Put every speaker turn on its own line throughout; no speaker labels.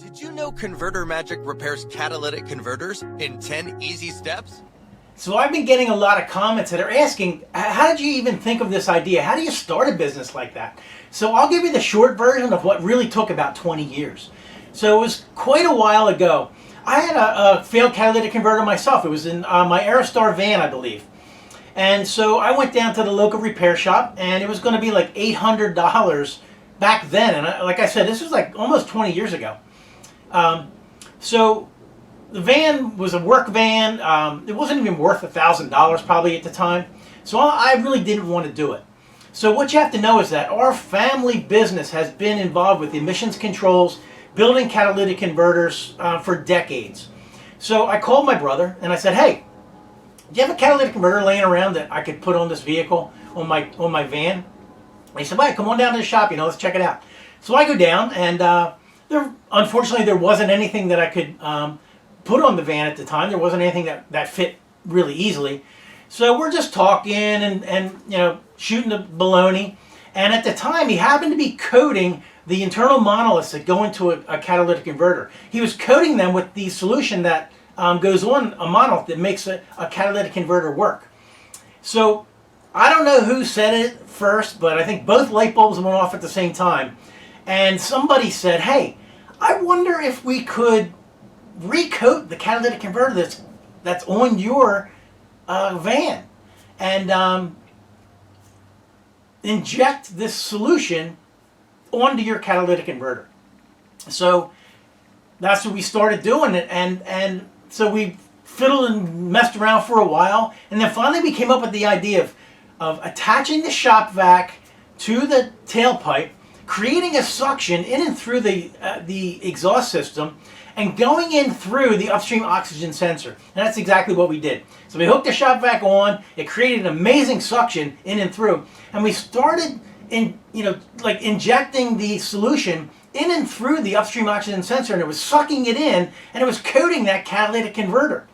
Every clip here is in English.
Did you know Converter Magic repairs catalytic converters in 10 easy steps?
So I've been getting a lot of comments that are asking, how did you even think of this idea? How do you start a business like that? So I'll give you the short version of what really took about 20 years. So it was quite a while ago. I had a failed catalytic converter myself. It was in my Aerostar van, I believe. And so I went down to the local repair shop, and it was going to be like $800 back then. And like I said, this was like almost 20 years ago. So the van was a work van. It wasn't even worth $1,000 probably at the time. So I really didn't want to do it. So what you have to know is that our family business has been involved with emissions controls, building catalytic converters for decades. So I called my brother and I said, hey, do you have a catalytic converter laying around that I could put on this vehicle, on my van? And he said, well, come on down to the shop, let's check it out. So I go down, and unfortunately there wasn't anything that I could put on the van at the time. There wasn't anything that fit really easily. So we're just talking and shooting the baloney. And at the time, he happened to be coating the internal monoliths that go into a catalytic converter. He was coating them with the solution that goes on a monolith that makes a catalytic converter work. So I don't know who said it first, but I think both light bulbs went off at the same time. And somebody said, hey, I wonder if we could recoat the catalytic converter that's on your van and inject this solution onto your catalytic converter. So that's what we started doing, and so we fiddled and messed around for a while, and then finally we came up with the idea of attaching the shop vac to the tailpipe, creating a suction in and through the exhaust system, and going in through the upstream oxygen sensor. And that's exactly what we did. So we hooked the shop vac on, it created an amazing suction in and through, and we started injecting the solution in and through the upstream oxygen sensor, and it was sucking it in, and it was coating that catalytic converter.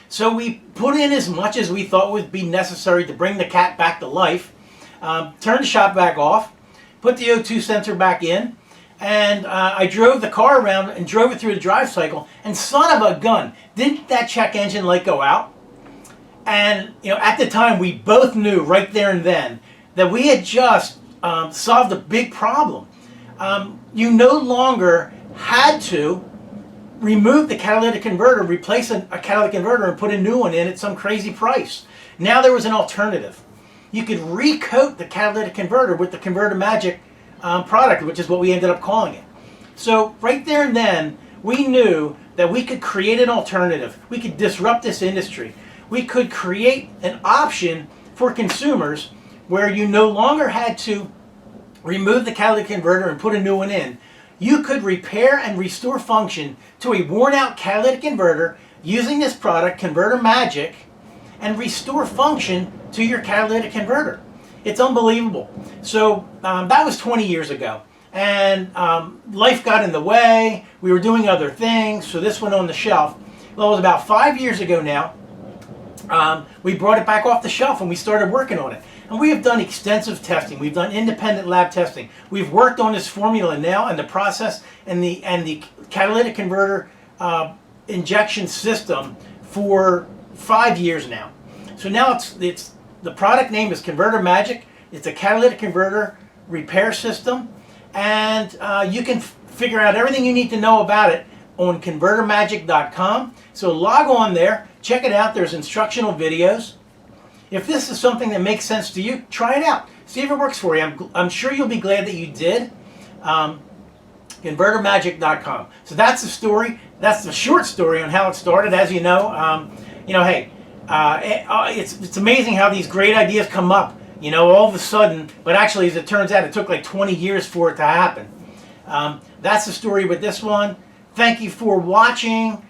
So we put in as much as we thought would be necessary to bring the cat back to life, turned the shop vac off, put the O2 sensor back in, and I drove the car around and drove it through the drive cycle, and son of a gun, didn't that check engine light go out? And at the time, we both knew right there and then that we had just solved a big problem. You no longer had to remove the catalytic converter, replace a catalytic converter, and put a new one in at some crazy price. Now there was an alternative. You could recoat the catalytic converter with the Converter Magic product, which is what we ended up calling it. So right there and then, we knew that we could create an alternative. We could disrupt this industry. We could create an option for consumers where you no longer had to remove the catalytic converter and put a new one in. You could repair and restore function to a worn-out catalytic converter using this product, Converter Magic, and restore function to your catalytic converter. It's unbelievable. So that was 20 years ago. And life got in the way. We were doing other things, so this went on the shelf. Well, it was about 5 years ago now. We brought it back off the shelf and we started working on it. And we have done extensive testing. We've done independent lab testing. We've worked on this formula now and the process and the catalytic converter injection system for 5 years now. So now it's the product name is Converter Magic. It's a catalytic converter repair system, and you can figure out everything you need to know about it on convertermagic.com. So log on there, check it out. There's instructional videos. If this is something that makes sense to you, try it out. See if it works for you. I'm sure you'll be glad that you did. Convertermagic.com. So that's the story. That's the short story on how it started. As you know, hey, it's amazing how these great ideas come up, all of a sudden. But actually, as it turns out, it took like 20 years for it to happen. That's the story with this one. Thank you for watching.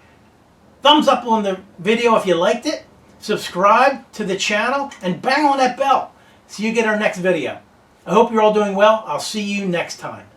Thumbs up on the video if you liked it. Subscribe to the channel and bang on that bell so you get our next video. I hope you're all doing well. I'll see you next time.